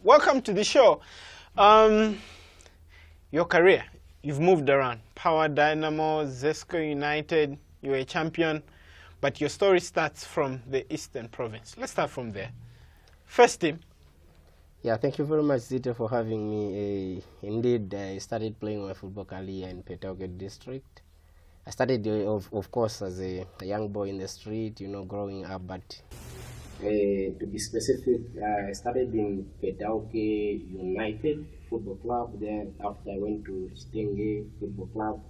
welcome to the show. Your career, you've moved around. Power Dynamo, Zesco United, you're a champion, but your story starts from the Eastern Province. Let's start from there. First team. Yeah, thank you very much, Zita, for having me. Indeed, I started playing my football career in Petoke district. I started, of course, as a young boy in the street, growing up, but to be specific, I started in Petoke United Football Club. Then after I went to Stenge Football Club.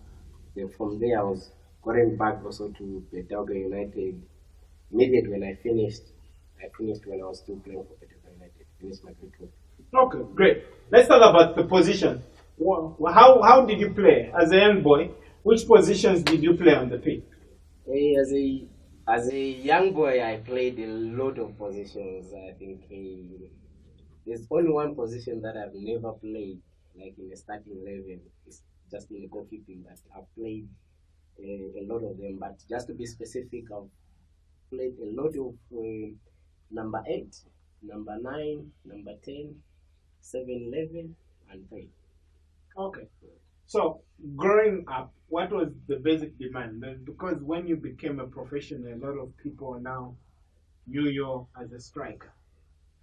Then from there I was going back also to Petoke United. Immediately when I finished when I was still playing for Petoke United. Finished my grade 12. Okay, great. Let's talk about the position. How did you play as a young boy? Which positions did you play on the pitch? As a young boy, I played a lot of positions. I think there's only one position that I've never played, like in the starting 11. It's just in the goalkeeping, but I've played a lot of them. But just to be specific, I've played a lot of number 8, number 9, number 10, 7, 11, and 3. Okay. So, growing up, what was the basic demand? Because when you became a professional, a lot of people now knew you as a striker,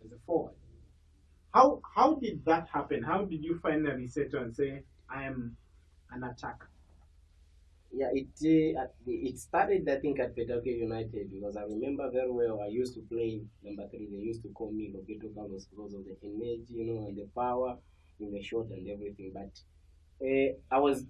as a forward. How did that happen? How did you finally settle and say, I am an attacker? Yeah, it started, I think, at Petoke United, because I remember very well I used to play number 3. They used to call me Lobeto Carlos because of the energy, and the power in the shot and everything. But I was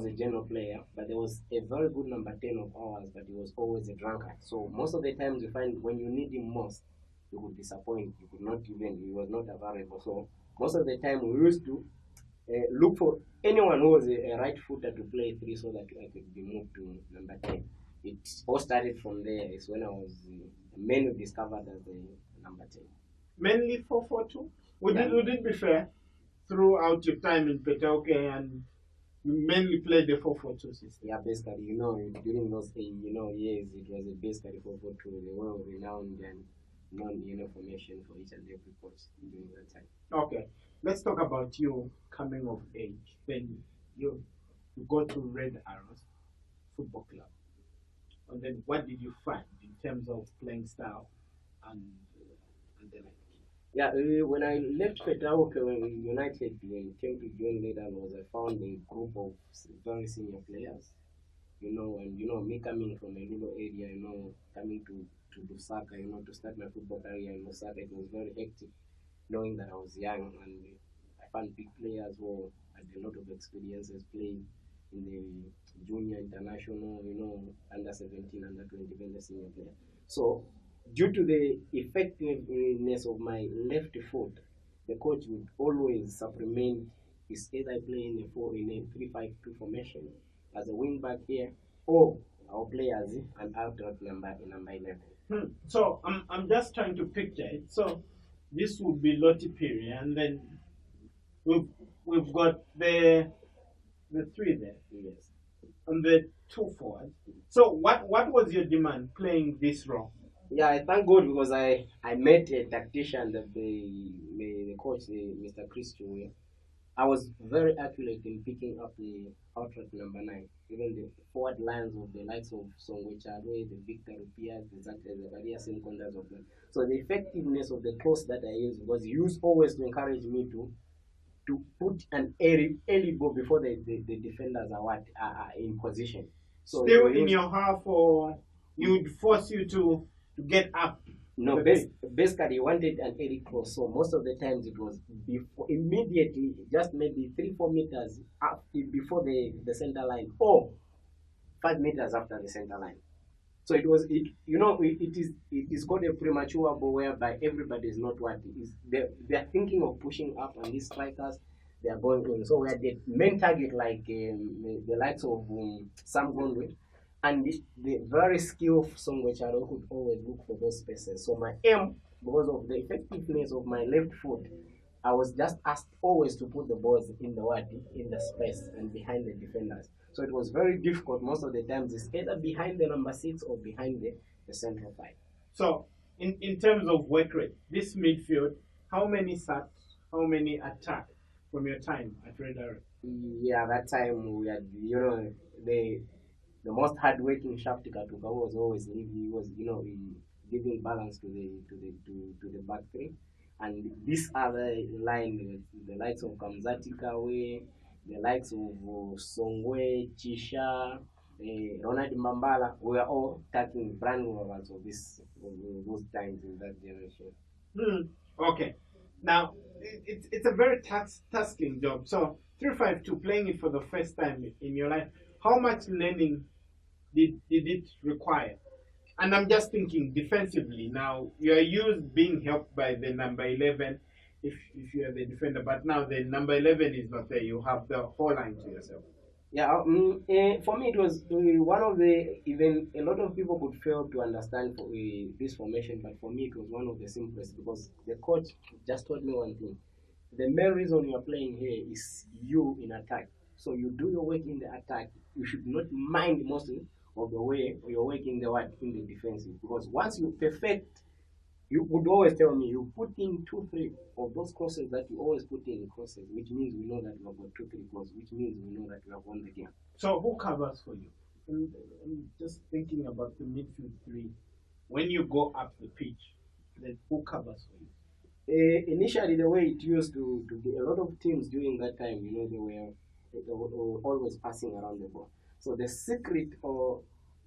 a general player, but there was a very good number 10 of ours, but he was always a drunkard. So most of the times you find when you need him most, you could disappoint. You could not even, he was not available. So most of the time we used to look for anyone who was a right footer to play 3 so that I could be moved to number 10. It all started from there. It's when I was mainly discovered as a number 10. Mainly 4-4-2? Would it be fair? Throughout your time in Petoke, and you mainly played the 4-4-2 system. Yeah, basically, during those years, it was a basically 4-4-2. They were renowned and known formation for each and every post during that time. Okay, let's talk about you coming of age. Then you go to Red Arrows Football Club, and then what did you find in terms of playing style and the like? Yeah, when I left Petoke United and came to join Red Arrows, I found a group of very senior players, and me coming from a rural area, coming to Lusaka, to start my football career in Lusaka, it was very hectic, knowing that I was young, and I found big players who had a lot of experiences playing in the junior international, under 17, under 20, even the senior player. So due to the effectiveness of my left foot, the coach would always supplement his either play in a 3-5-2 formation as a wing back here, or I'll play as an outright number 11. So I'm just trying to picture it. So this would be Lottie, Phiri, and then we've got the 3 there. Yes. And the 2 forwards. So what was your demand playing this role? Yeah, I thank God because I met a tactician, the coach, Mr. Christian. I was very accurate in picking up the outright number 9, even the forward lines of the likes of Songwe Chadwe, the Victor Rupias, the various Nkondas of them. So the effectiveness of the cross that I used was used always to encourage me to put an early ball before the defenders are in position. So still in your half, or you would force you to get up? No, basically he wanted an early cross, so most of the times it was immediately, just maybe 3-4 meters up before the center line, or 5 meters after the center line. So it is called a premature ball, whereby everybody is not what it is. They are thinking of pushing up, and these strikers, they are going in. So we had the main target, like the likes of Sam Gondwe, and the very skilled Songwe Charo could always look for those spaces. So my aim, because of the effectiveness of my left foot, I was just asked always to put the balls in the space and behind the defenders. So it was very difficult most of the times. It's either behind the number 6 or behind the central 5. So in terms of work rate, this midfield, how many sacks How many attack from your time at Red Arrow? Yeah, that time we had, the most hardworking Shafti Katuka was always leading. He was, giving balance to the back three. And this other line, the likes of Kamzati Kawe, the likes of Songwe, Chisha, Ronald Mambala, we are all tackling brand rovers of those times in that generation. Okay. Now, it's a very tasking job. So, 352, playing it for the first time in your life, how much learning did it require? And I'm just thinking defensively. Now, you're used being helped by the number 11 if you're the defender, but now the number 11 is not there. You have the whole line to yourself. Yeah, for me it was one of the, even a lot of people could fail to understand this formation, but for me it was one of the simplest because the coach just told me one thing: the main reason you are playing here is you in attack. So you do your work in the attack. You should not mind mostly of the way you're working in the defensive, because once you perfect, you would always tell me you put in 2-3 of those crosses that you always put in crosses, which means we know that you have got 2-3 crosses, which means we know that you have won the game. So who covers for you? I'm just thinking about the midfield three. When you go up the pitch, then who covers for you? Initially, the way it used to be, a lot of teams during that time, they were always passing around the ball. So the secret, or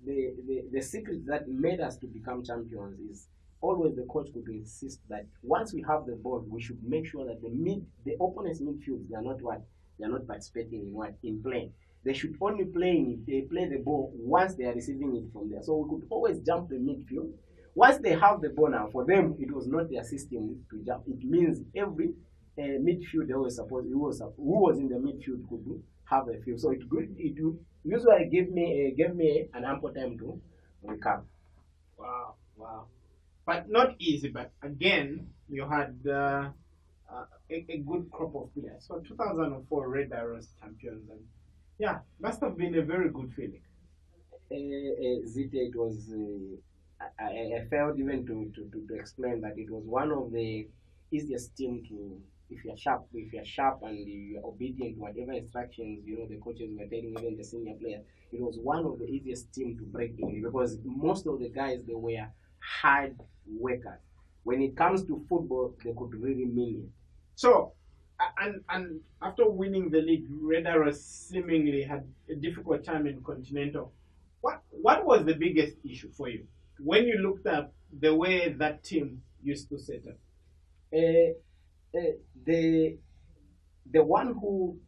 the secret that made us to become champions, is always the coach could insist that once we have the ball, we should make sure that the opponent's midfield, they are not participating in playing. They should only play if they play the ball once they are receiving it from there. So we could always jump the midfield. Once they have the ball now, for them it was not their system to jump. It means every midfield they were supposed, who was in the midfield could have a field. So it usually gave me an ample time to recover. Wow. But not easy. But again, you had a good crop of players. So 2004 Red Arrows champions, and yeah, must have been a very good feeling. Zita, it was. I failed even to explain that it was one of the easiest team to, if you're sharp and you're obedient to whatever instructions the coaches were telling, even the senior players, it was one of the easiest team to break in, because most of the guys, they were hard workers. When it comes to football, they could really mean it. So, and after winning the league, Red Arrows seemingly had a difficult time in Continental. What was the biggest issue for you when you looked at the way that team used to set up? The one who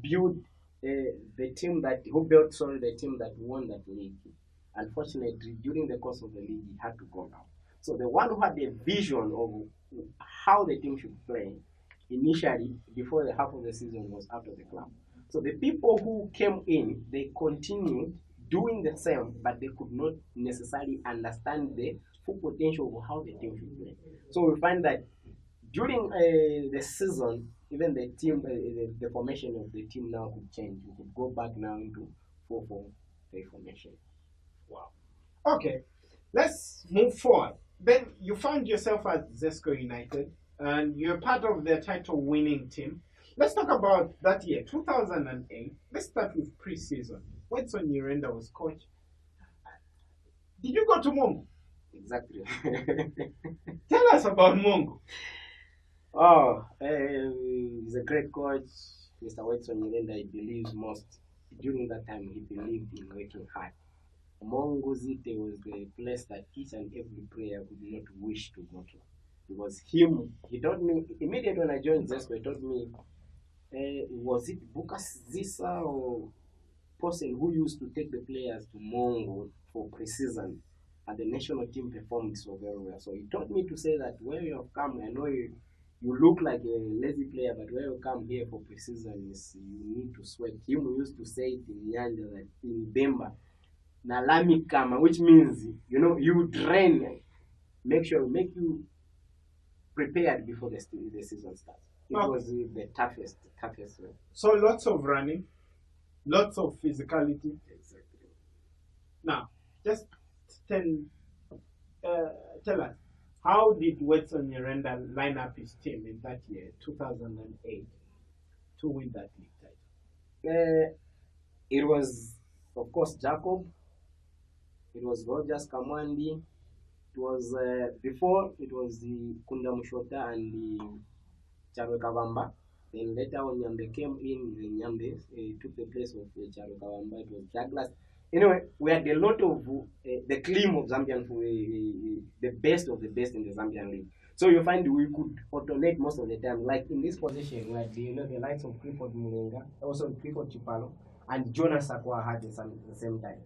built the team that won that league, unfortunately during the course of the league he had to go down. So the one who had a vision of how the team should play initially before the half of the season was out of the club. So the people who came in, they continued doing the same, but they could not necessarily understand the full potential of how the team should play. So we find that during the season, even the team, the formation of the team now could change. We could go back now into 4-4-3 formation. Wow. Okay, let's move forward. Then you found yourself at Zesco United, and you're part of the title-winning team. Let's talk about that year, 2008. Let's start with pre-season. Wedson Nyirenda was coach. Did you go to Mongo? Exactly. Tell us about Mongo. Oh, he's a great coach, Mr. Wedson Nyirenda. He believes most. During that time, he believed in working hard. Mongo Zite was the place that each and every player would not wish to go to. Because he told me, immediately when I joined Zesco, he told me, was it Bukas Zisa or person who used to take the players to Mongo for pre-season, and the national team performed so very well. So he taught me to say that where you have come, I know you look like a lazy player, but where you come here for pre-season is you need to sweat. Him used to say it in Nyanja, that in Bemba, Nalami Kama, which means, you train, make you prepared before the season starts. It was the toughest way. So lots of running, lots of physicality. Exactly. Now, just tell us, How did Wetson Nyirenda line up his team in that year, 2008, to win that league title? It was, of course, Jacob. It was Rogers Kamwandi. It was before it was the Kunda Mushota and the Charwe Kavamba. Then later when Nyambe came in, Nyambe took the place of Charwe Kavamba. It was Douglas. Anyway, we had a lot of the cream of Zambian, the best of the best in the Zambian league. So you find we could alternate most of the time. Like in this position, we had the likes of Clifford Mulenga, also Clifford Chipalo, and Jonas Sakwa had the same time.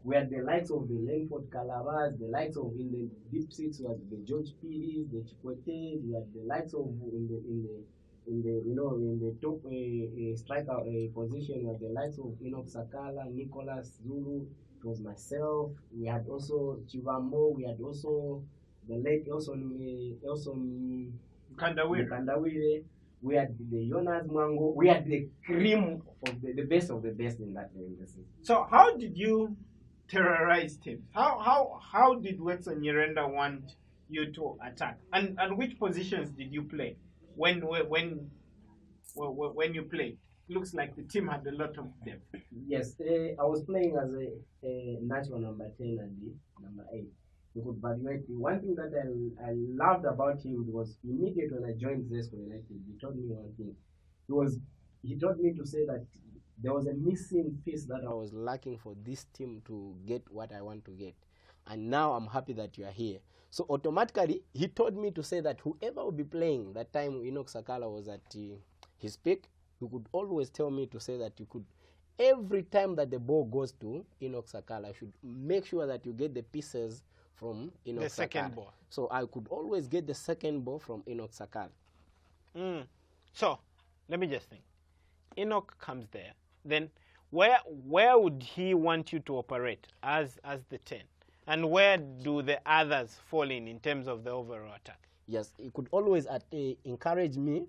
We had the likes of the Lenford Calabas, the likes of in the deep six, we had the George Phiri, the Chikwete, we had the likes of in the top striker position, we had the likes of Enoch Sakala, Nicholas Zulu, it was myself. We had also Chivambo, we had also the late Elson Kandawire. We had the Jonas Mwango. We had the cream of the best of the best in that season. So how did you terrorize teams? How did Wetson Nyirenda want you to attack? And which positions did you play when you played? Looks like the team had a lot of them. Yes, I was playing as a natural number 10 and the number 8. You could evaluate. One thing that I loved about him was immediately when I joined Zesco United, he told me one thing. He told me to say that there was a missing piece that I was lacking for this team to get what I want to get. And now I'm happy that you are here. So automatically, he told me to say that whoever will be playing, that time Enoch Sakala was at his peak, he could always tell me to say that you could, every time that the ball goes to Enoch Sakala, should make sure that you get the pieces from Enoch Sakala. The second ball. So I could always get the second ball from Enoch Sakala. So, let me just think. Enoch comes there. Then where would he want you to operate as the 10? And where do the others fall in terms of the overall attack? Yes, he could always encourage me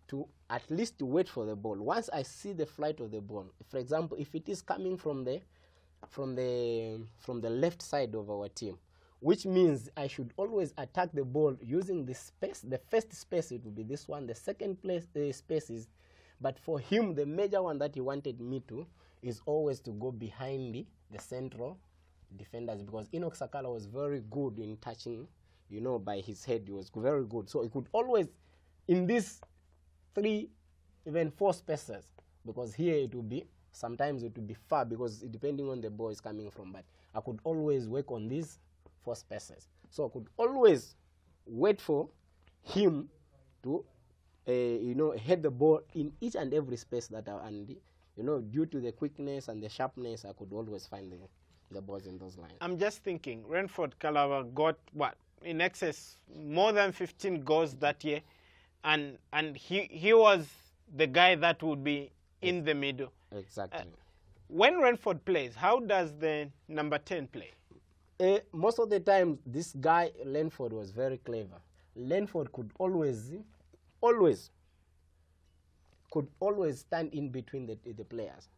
to at least to wait for the ball. Once I see the flight of the ball, for example, if it is coming from the left side of our team, which means I should always attack the ball using the space. The first space, it will be this one. The second space is, but for him, the major one that he wanted me to is always to go behind the central defenders, because Enoch Sakala was very good in touching, by his head. He was very good. So he could always, in these 3, even 4 spaces, because here it will be, sometimes it will be far, because depending on the ball is coming from, but I could always work on these 4 spaces. So I could always wait for him to, head the ball in each and every space that due to the quickness and the sharpness, I could always find the balls in those lines. I'm just thinking, Renford Calabar got what, in excess, more than 15 goals that year, and he was the guy that would be in the middle. Exactly. When Renford plays, how does the number 10 play? Most of the time, this guy, Lenford, was very clever. Lenford could always stand in between the players.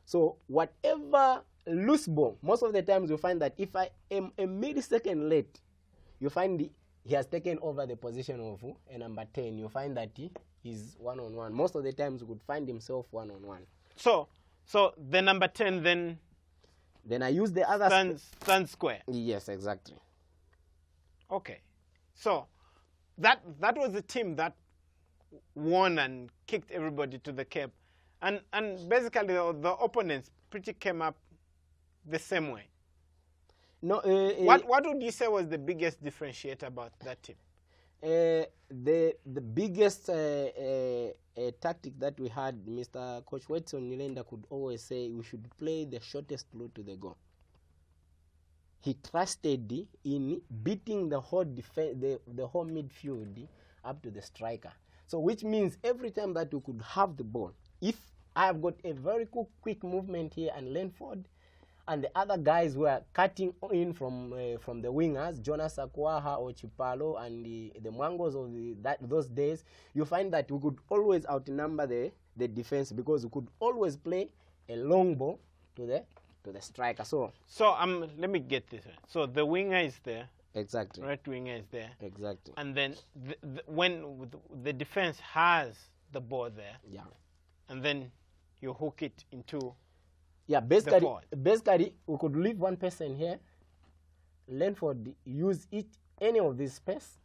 So whatever loose ball, most of the times you find that if I am a millisecond late, you find he has taken over the position of a number 10. You find that he is one-on-one. Most of the times you could find himself one-on-one. So the number 10 then I use the other stand square. Yes, exactly. Okay. So that was the team that won and kicked everybody to the curb. And basically the opponents pretty came up the same way. No. What would you say was the biggest differentiator about that team? The biggest tactic that we had, Mr. Coach Wetson Nyirenda could always say we should play the shortest route to the goal. He trusted in beating the whole the whole midfield up to the striker. So which means every time that we could have the ball, if I have got a very quick movement here and Lenford, and the other guys were cutting in from the wingers, Jonas Akwaha or Chipalo and the Mwangos of those days, you find that we could always outnumber the defense, because we could always play a long ball to the striker. So let me get this. So the winger is there, Exactly. right wingers there. Exactly. And then when the defense has the ball there, Yeah. and then you hook it into Yeah, forward. basically, we could leave one person here. Lenford use any of this space.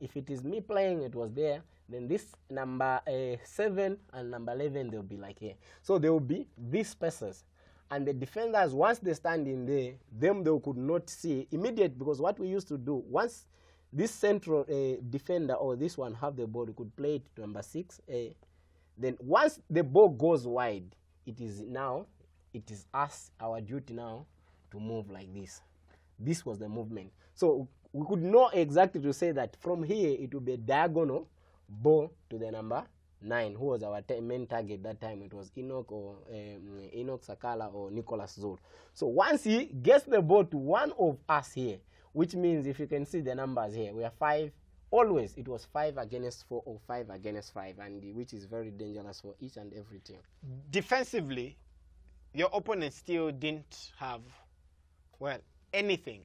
If it is me playing, it was there. Then this number 7 and number 11, they'll be like here. So there will be these spaces. And the defenders, once they stand in there, they could not see immediate, because what we used to do, once this central defender or this one have the ball, we could play it to number 6. Then once the ball goes wide, it is us, our duty now, to move like this. This was the movement. So we could know exactly to say that from here it would be a diagonal ball to the number 9, who was our main target that time. It was Enoch Sakala or Nicholas Zul. So once he gets the ball to one of us here, which means if you can see the numbers here, we are 5. Always it was 5 against 4 or 5 against 5, and which is very dangerous for each and every team. Defensively, your opponent still didn't have, well, anything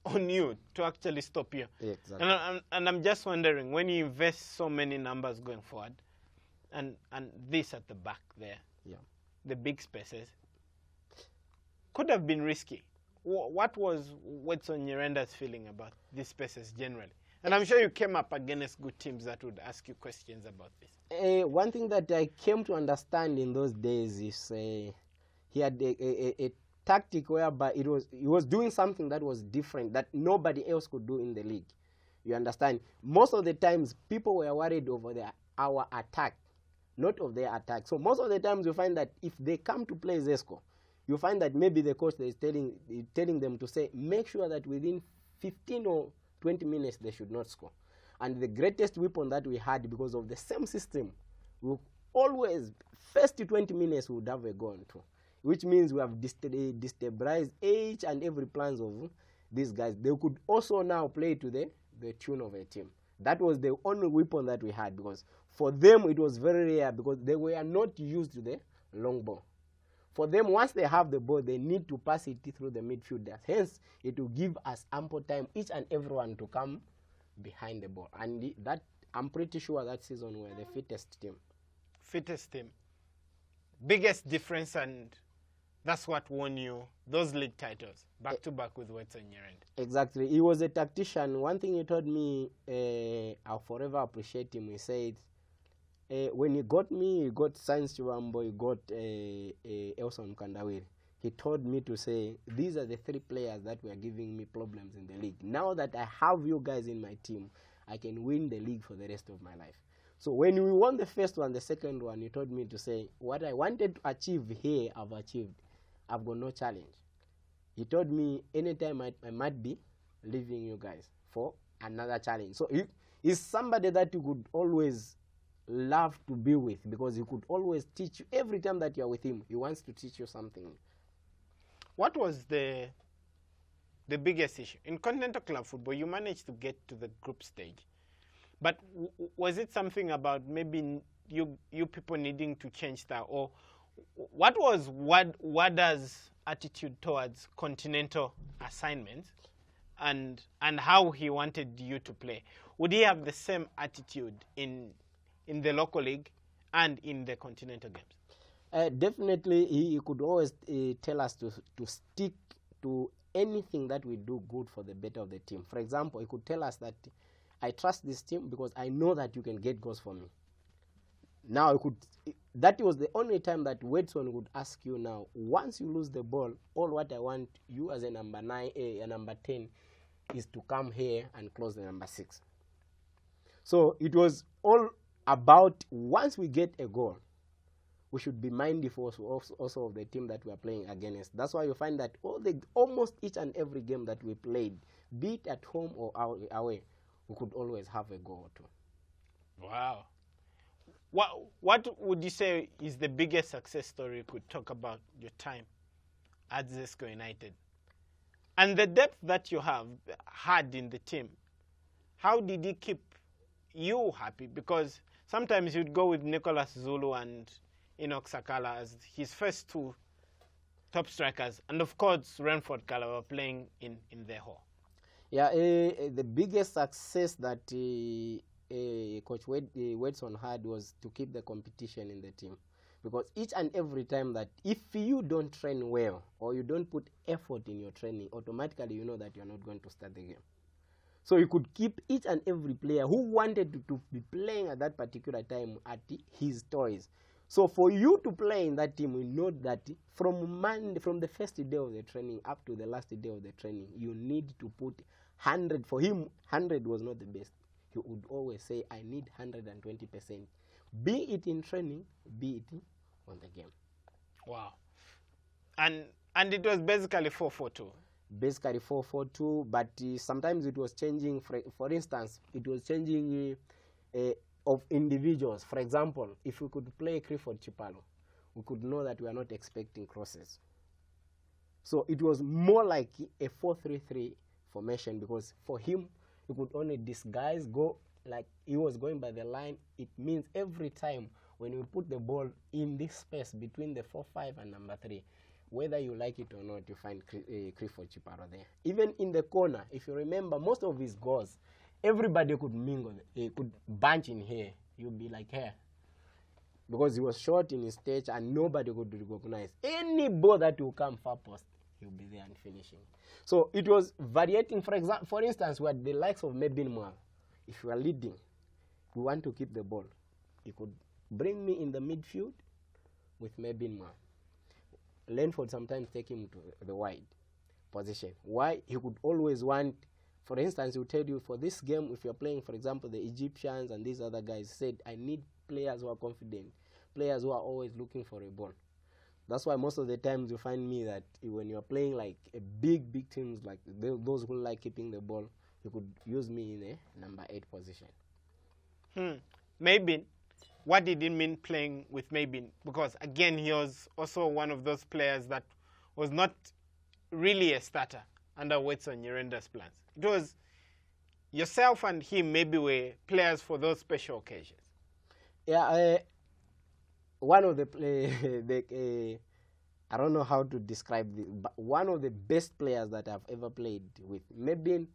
on you to actually stop you. Exactly. And I'm just wondering, when you invest so many numbers going forward, and this at the back there, yeah, the big spaces, could have been risky. What was Wetson Nyerenda's feeling about these spaces generally? And I'm sure you came up against good teams that would ask you questions about this. One thing that I came to understand in those days is he had a tactic whereby he was doing something that was different, that nobody else could do in the league. You understand? Most of the times, people were worried over our attack, not of their attack. So most of the times, you find that if they come to play Zesco, you find that maybe the coach is telling them to say, make sure that within 15 or 20 minutes they should not score. And the greatest weapon that we had, because of the same system, we always, first 20 minutes we would have a goal too, which means we have destabilized each and every plans of these guys. They could also now play to the tune of a team. That was the only weapon that we had, because for them it was very rare, because they were not used to the long ball. For them, once they have the ball, they need to pass it through the midfielders. Hence, it will give us ample time, each and everyone, to come behind the ball. And that, I'm pretty sure that season we were the fittest team. Fittest team. Biggest difference, and that's what won you those league titles, back-to-back with Wetson Nyerenda. Exactly. He was a tactician. One thing he told me, I'll forever appreciate him. He said, when he got me, he got Science Chirambo, he got Elson Kandawiri. He told me to say, these are the 3 players that were giving me problems in the league. Now that I have you guys in my team, I can win the league for the rest of my life. So when we won the first one, the second one, he told me to say, what I wanted to achieve here, I've achieved. I've got no challenge. He told me anytime I might be leaving you guys for another challenge. So he's somebody that you could always love to be with, because he could always teach you. Every time that you're with him, he wants to teach you something. What was the biggest issue? In continental club football, you managed to get to the group stage. But was it something about maybe you people needing to change style? Or what was Wada's attitude towards continental assignments, and how he wanted you to play? Would he have the same attitude in the local league and in the continental games? Definitely, he could always tell us to stick to anything that we do good for the better of the team. For example, he could tell us that I trust this team because I know that you can get goals for me. Now, that was the only time that Wedson would ask you, now, once you lose the ball, all what I want you as a number 9, a number 10, is to come here and close the number 6. So it was all about, once we get a goal, we should be mindful also of the team that we are playing against. That's why you find that almost each and every game that we played, be it at home or away, we could always have a goal or two. Wow. What would you say is the biggest success story you could talk about your time at Zesco United? And the depth that you had in the team, how did he keep you happy? Because sometimes you'd go with Nicholas Zulu and Enoch Sakala as his first 2 top strikers. And of course, Renford Kala were playing in their hall. Yeah, the biggest success that Coach Wedson had was to keep the competition in the team. Because each and every time that if you don't train well or you don't put effort in your training, automatically you know that you're not going to start the game. So you could keep each and every player who wanted to be playing at that particular time at his toys. So for you to play in that team, we know that from the first day of the training up to the last day of the training, you need to put 100. For him, 100 was not the best. He would always say, I need 120%. Be it in training, be it on the game. Wow. And it was basically 4-4-2. Basically 4-4-2, but sometimes it was changing. For instance, it was changing of individuals. For example, if we could play Clifford Chipalo, we could know that we are not expecting crosses. So it was more like a 4-3-3 formation, because for him, he could only disguise, go like he was going by the line. It means every time when we put the ball in this space between the 4-5 and number 3, whether you like it or not, you find Clifford Chiparo there. Even in the corner, if you remember, most of his goals, everybody could mingle, could bunch in here. You'd be like here. Because he was short in his stage and nobody could recognize. Any ball that will come far post, he'll be there and finishing. So it was variating. For instance, we had the likes of Mebin Moa. If you are leading, we want to keep the ball. He could bring me in the midfield with Mebin Moa. Lenford sometimes take him to the wide position. Why? He could always want, for instance, he will tell you for this game, if you're playing, for example, the Egyptians and these other guys, said, I need players who are confident, players who are always looking for a ball. That's why most of the times you find me that when you're playing like a big teams, like those who like keeping the ball, you could use me in a number 8 position. Maybe. What did it mean playing with Mabin? Because again, he was also one of those players that was not really a starter under Wedson Nyerenda's plans. It was yourself and him maybe were players for those special occasions. Yeah, one of the I don't know how to describe this, but one of the best players that I've ever played with. Maybe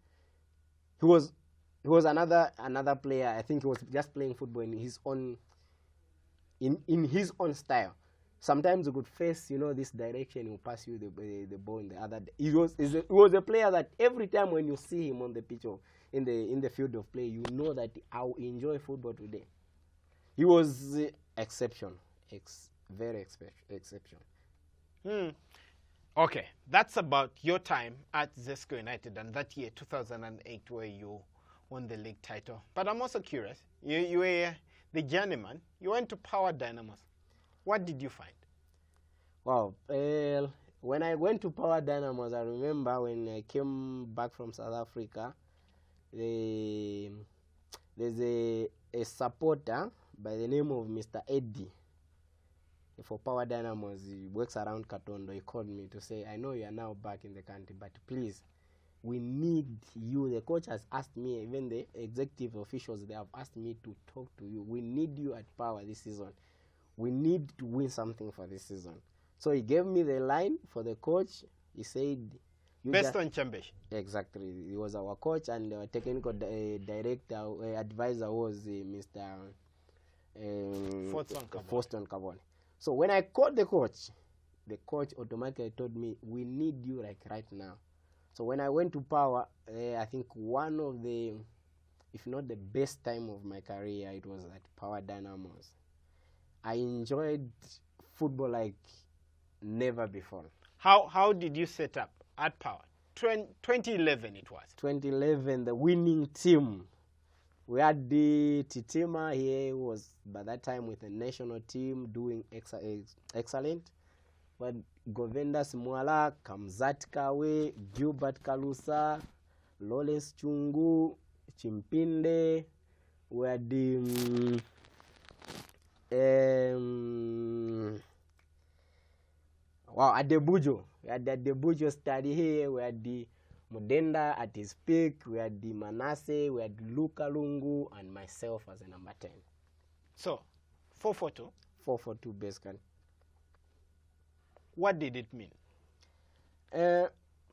he was another player. I think he was just playing football in his own style. Sometimes you could face, this direction, he will pass you the ball in the other. He was a player that every time when you see him on the pitch or in the field of play, you know that I will enjoy football today. He was exception, very exception. Okay, that's about your time at Zesco United and that year, 2008, where you won the league title. But I'm also curious. You were the journeyman. You went to Power Dynamos. What did you find? Wow. When I went to Power Dynamos, I remember when I came back from South Africa, there's a supporter by the name of Mr. Eddie for Power Dynamos. He works around Katondo. He called me to say, I know you are now back in the country, but please, we need you. The coach has asked me, even the executive officials, they have asked me to talk to you. We need you at Power this season. We need to win something for this season. So he gave me the line for the coach. He said, Best on Chambesh. Exactly. He was our coach, and our technical director, advisor was Mr. Forston Cavone. So when I called the coach automatically told me, we need you like right now. So when I went to Power, I think one of the, if not the best time of my career, it was at Power Dynamos. I enjoyed football like never before. How did you set up at Power? 2011 it was. 2011, the winning team. We had the Titima here, who was by that time with the national team doing excellent. But Govenda Simwala, Kamzat Kawe, Gilbert Kalusa, Lawrence Chungu, Chimpinde, we had the Adebujo. We had the Adebujo study here. We had the Mudenda at his peak. We had the Manasseh. We had Luka Lungu and myself as a number 10. So, 4-4-2? 4-4-2 basically. What did it mean?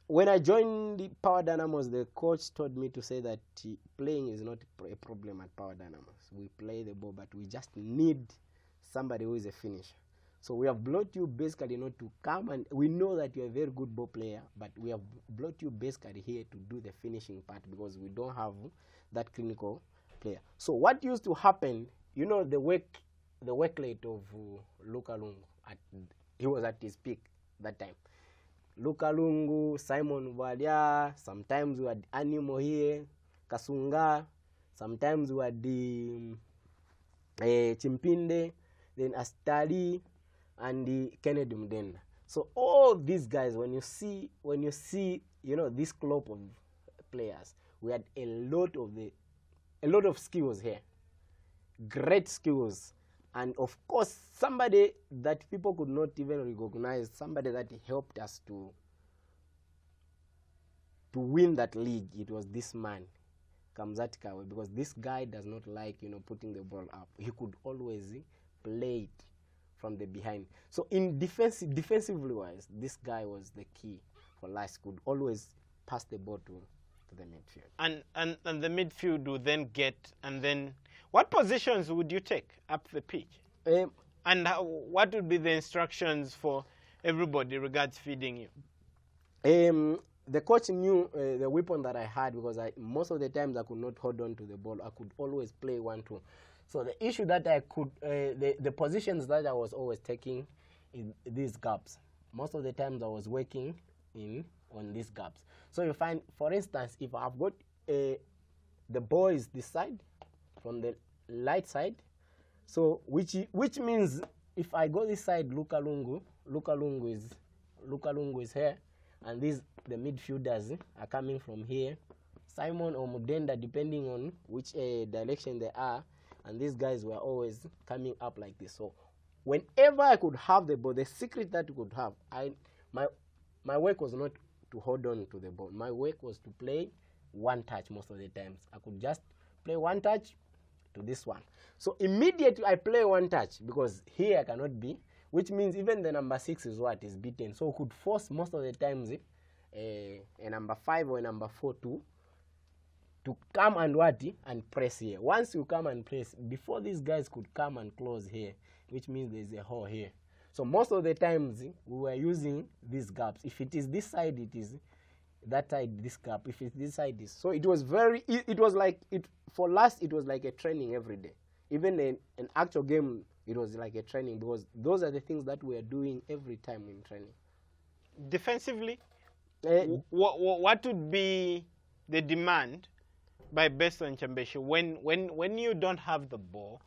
when I joined the Power Dynamos, the coach told me to say that playing is not a problem at Power Dynamos. We play the ball, but we just need somebody who is a finisher. So we have brought you basically not to come, and we know that you're a very good ball player, but we have brought you basically here to do the finishing part because we don't have that clinical player. So what used to happen, you know, the work rate of Luka Lungu, he was at his peak that time. Luka Lungu, Simon Walia, sometimes we had Animo here, Kasunga, sometimes we had the Chimpinde, then Astali, and the Kennedy Mdenda. So all these guys, when you see, you know, this club of players, we had a lot of skills here, great skills, and of course somebody that people could not even recognize, somebody that helped us to win that league. It was this man, Kamzat Kawe, because this guy does not like, you know, putting the ball up. He could always play it from the behind. So in defensively wise, this guy was the key for us. Could always pass the ball to the midfield. And the midfield would then get, and then what positions would you take up the pitch? And what would be the instructions for everybody regards feeding you? The coach knew the weapon that I had, because most of the times I could not hold on to the ball. I could always play 1-2. So the issue that I could, the positions that I was always taking in these gaps, most of the times I was working on these gaps. So you find, for instance, if I've got the ball is this side, from the light side, so which means if I go this side, Luka Lungu is here, and the midfielders are coming from here, Simon or Mudenda, depending on which direction they are, and these guys were always coming up like this. So whenever I could have the ball, the secret that you could have, my work was not to hold on to the ball. My work was to play one touch most of the times. I could just play one touch to this one. So immediately I play one touch, because here I cannot be, which means even the number 6 is what is beaten. So could force most of the times a number 5 or a number 4 to come and press here. Once you come and press, before these guys could come and close here, which means there's a hole here. So most of the times we were using these gaps. If it is this side, it is that side, this gap. If it's this side, this. So it was for us, it was like a training every day. Even in an actual game, it was like a training, because those are the things that we are doing every time in training. Defensively, what would be the demand by Besson Chambeshe when you don't have the ball,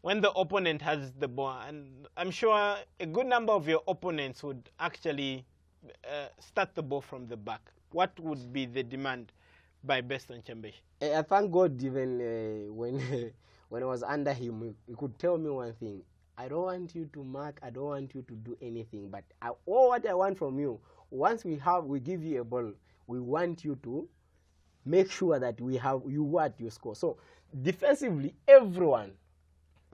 when the opponent has the ball? And I'm sure a good number of your opponents would actually start the ball from the back. What would be the demand by Besson Chambeshe? I thank God, even when I was under him, he could tell me one thing: I don't want you to mark, I don't want you to do anything, but all what I want from you, once we give you a ball, we want you to make sure that you score. So defensively, everyone,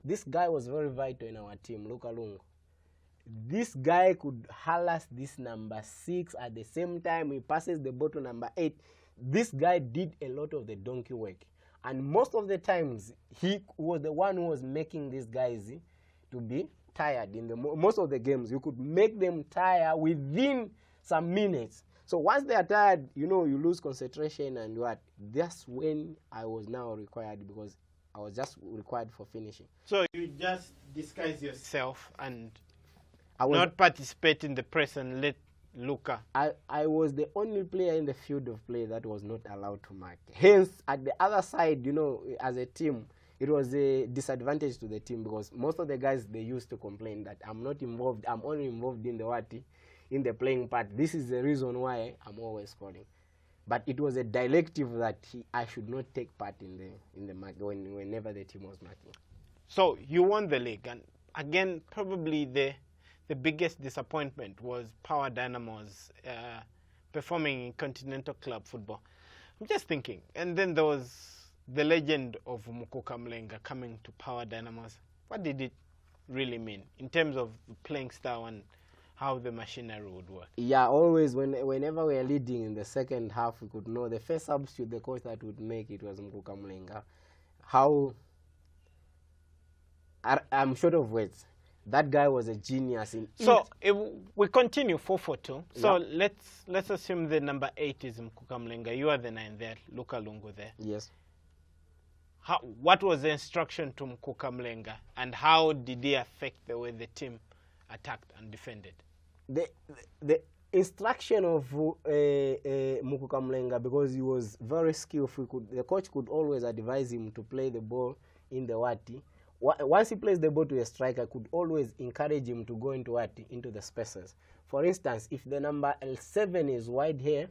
this guy was very vital in our team, Luka Lungu. This guy could harass this number 6 at the same time he passes the ball to number 8. This guy did a lot of the donkey work, and most of the times he was the one who was making these guys to be tired. In most of the games, you could make them tired within some minutes. So once they are tired, you know, you lose concentration, and that's when I was now required, because I was just required for finishing. So you just disguise yourself and not participate in the press and let Luka. I was the only player in the field of play that was not allowed to mark. Hence, at the other side, you know, as a team, it was a disadvantage to the team, because most of the guys, they used to complain that I'm not involved, I'm only involved in the playing part. This is the reason why I'm always scoring. But it was a directive that I should not take part in the mark whenever the team was marking. So you won the league, and again, probably the biggest disappointment was Power Dynamos performing in continental club football. I'm just thinking, and then there was the legend of Mukuka Mlenga coming to Power Dynamos. What did it really mean in terms of playing style, and how the machinery would work. Yeah, always whenever we are leading in the second half, we could know the first substitute the coach that would make it was Mkuka Mlenga. How I'm short of words. That guy was a genius in So it. if we continue 4-4-2. So Yeah. let's assume the number 8 is Mkuka Mlenga. You are the 9 there, Luka Lungu there. Yes. What was the instruction to Mkuka Mlenga, and how did he affect the way the team attacked and defended? The instruction of Mkuka Mlenga, because he was very skillful, the coach could always advise him to play the ball in the Wati. Once he plays the ball to a striker, could always encourage him to go into Wati, into the spaces. For instance, if the number 7 is wide here,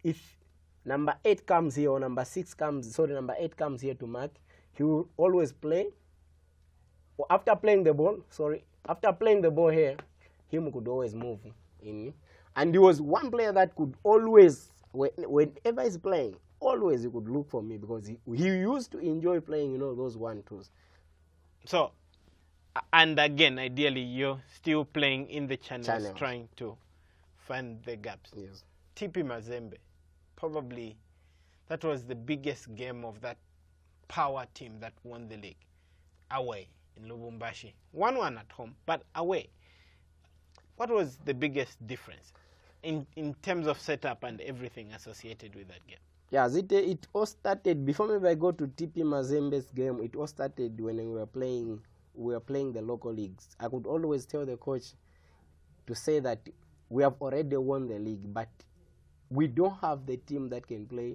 if number 8 comes here or number 6 comes, sorry, number 8 comes here to mark, he will always play. Or after playing the ball here, him could always move in. And he was one player that could always, whenever he's playing, always he could look for me, because he used to enjoy playing, those 1-2s. So, and again, ideally, you're still playing in the channels. Trying to find the gaps. Yes. TP Mazembe, probably that was the biggest game of that power team that won the league. Away in Lubumbashi. 1-1 at home, but away. What was the biggest difference in terms of setup and everything associated with that game? Yeah, it all started, before maybe I go to TP Mazembe's game, it all started when we were playing the local leagues. I could always tell the coach to say that we have already won the league, but we don't have the team that can play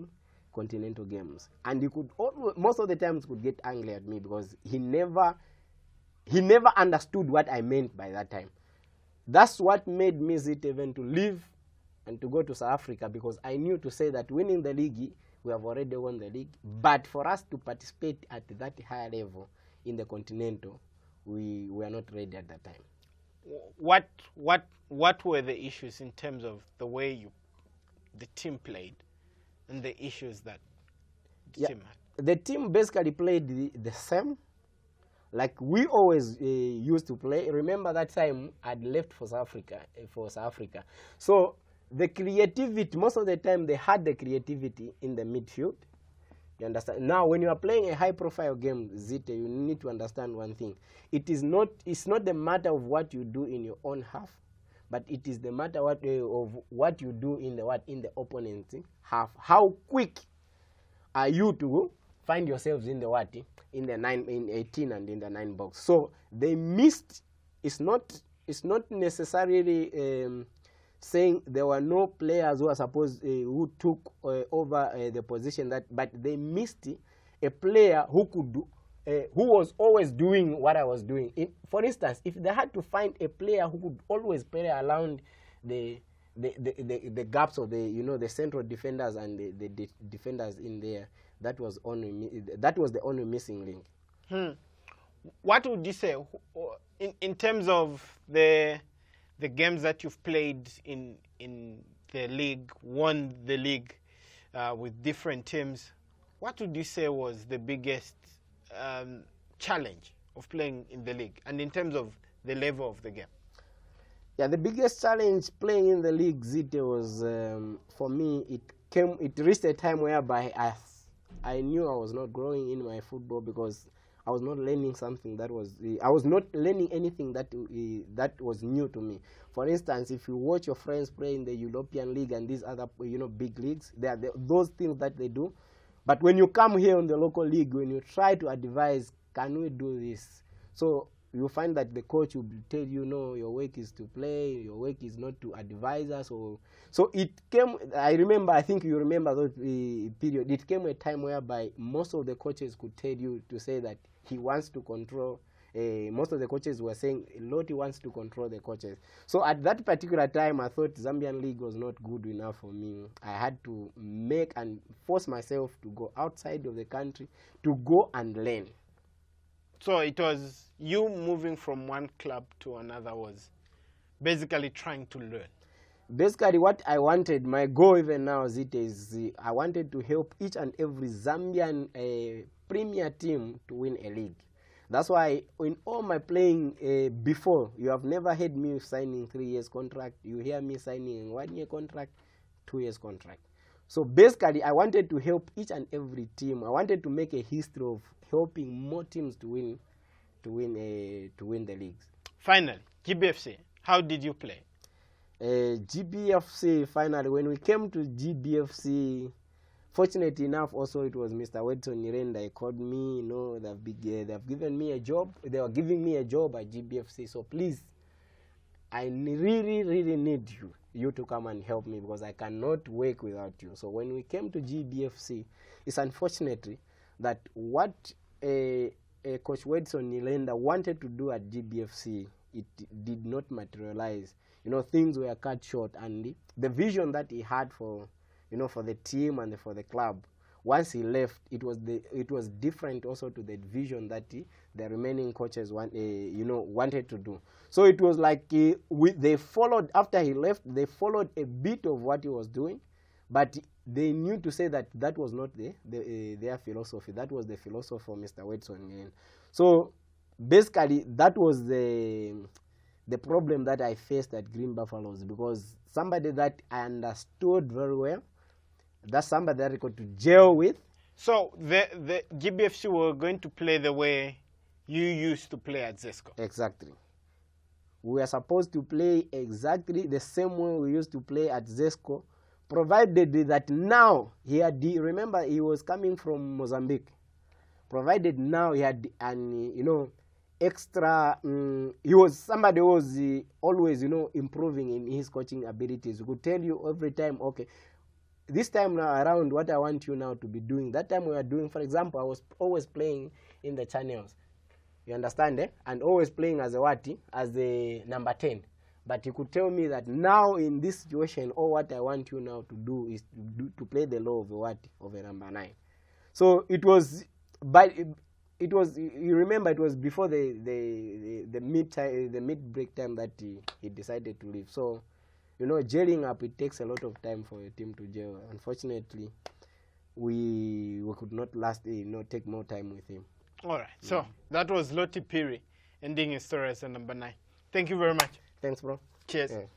continental games. And he could most of the times could get angry at me, because he never understood what I meant by that time. That's what made me even to leave and to go to South Africa, because I knew to say that winning the league, we have already won the league, but for us to participate at that higher level in the continental, we were not ready at that time. What were the issues in terms of the way the team played, and the issues that the team had? The team basically played the same, like we always used to play. Remember that time I'd left for South Africa. So the creativity, most of the time they had the creativity in the midfield. You understand? Now, when you are playing a high-profile game, Zite, you need to understand one thing. It's not the matter of what you do in your own half, but it is the matter of what you do in the opponent's half. How quick are you to find yourselves in in 18 and in the 9 box? So they missed. It's not necessarily saying there were no players who are who took over the position, but they missed a player who could do, who was always doing what I was doing. For instance, if they had to find a player who could always play around the gaps of the central defenders and the defenders in there, that was the only missing link. What would you say in terms of the games that you've played in the league, won the league with different teams? What would you say was the biggest challenge of playing in the league, and in terms of the level of the game? Yeah, the biggest challenge playing in the league, Zite, was for me. It reached a time whereby I knew I was not growing in my football, because I was not learning something I was not learning anything that was new to me. For instance, if you watch your friends play in the European League and these other big leagues, there are those things that they do. But when you come here in the local league, when you try to advise, can we do this? So you find that the coach will tell you, no, your work is to play, your work is not to advise us. So it came, I think you remember that period, it came a time whereby most of the coaches could tell you to say that he wants to control. Most of the coaches were saying Lottie wants to control the coaches. So at that particular time, I thought Zambian league was not good enough for me. I had to make and force myself to go outside of the country to go and learn. So it was you moving from one club to another, was basically trying to learn. Basically, what I wanted, my goal even now, Zite, is I wanted to help each and every Zambian premier team to win a league. That's why in all my playing before, you have never heard me signing 3 years contract. You hear me signing 1 year contract, 2 years contract. So basically, I wanted to help each and every team. I wanted to make a history of helping more teams to win the leagues. Finally, GBFC, how did you play? GBFC, finally, when we came to GBFC, fortunately enough, also it was Mr. Wedson Nirenda. He called me, you know, they've given me a job. They were giving me a job at GBFC. So please, I really, really need you to come and help me because I cannot work without you. So when we came to GBFC, it's unfortunately that what Coach Wedson Nirenda wanted to do at GBFC, it did not materialize. You know, things were cut short, and the vision that he had for, you know, for the team and the club, once he left, it was different also to the vision that the remaining coaches wanted to do. So it was like they followed, after he left, they followed a bit of what he was doing, but they knew to say that that was not their philosophy. That was the philosophy of Mr. Wedson. So basically, that was the problem that I faced at Green Buffaloes, because somebody that I understood very well, that's somebody that I got to gel with. So the GBFC were going to play the way you used to play at Zesco. Exactly. We were supposed to play exactly the same way we used to play at Zesco, provided that now remember he was coming from Mozambique. Provided now he had an extra, he was somebody who was always improving in his coaching abilities. He could tell you every time, okay, this time now around, what I want you now to be doing. That time we were doing, for example, I was always playing in the channels. You understand, eh? And always playing as a number 10. But you could tell me that now in this situation, what I want you now to do is to play the role of a number 9. So it was, but it was. You remember, it was before the mid break time that he decided to leave. So, gelling up, it takes a lot of time for a team to gel. Unfortunately, we could not take more time with him. All right. So that was Lottie Phiri, ending his story as a number 9. Thank you very much. Thanks, bro. Cheers. Yeah.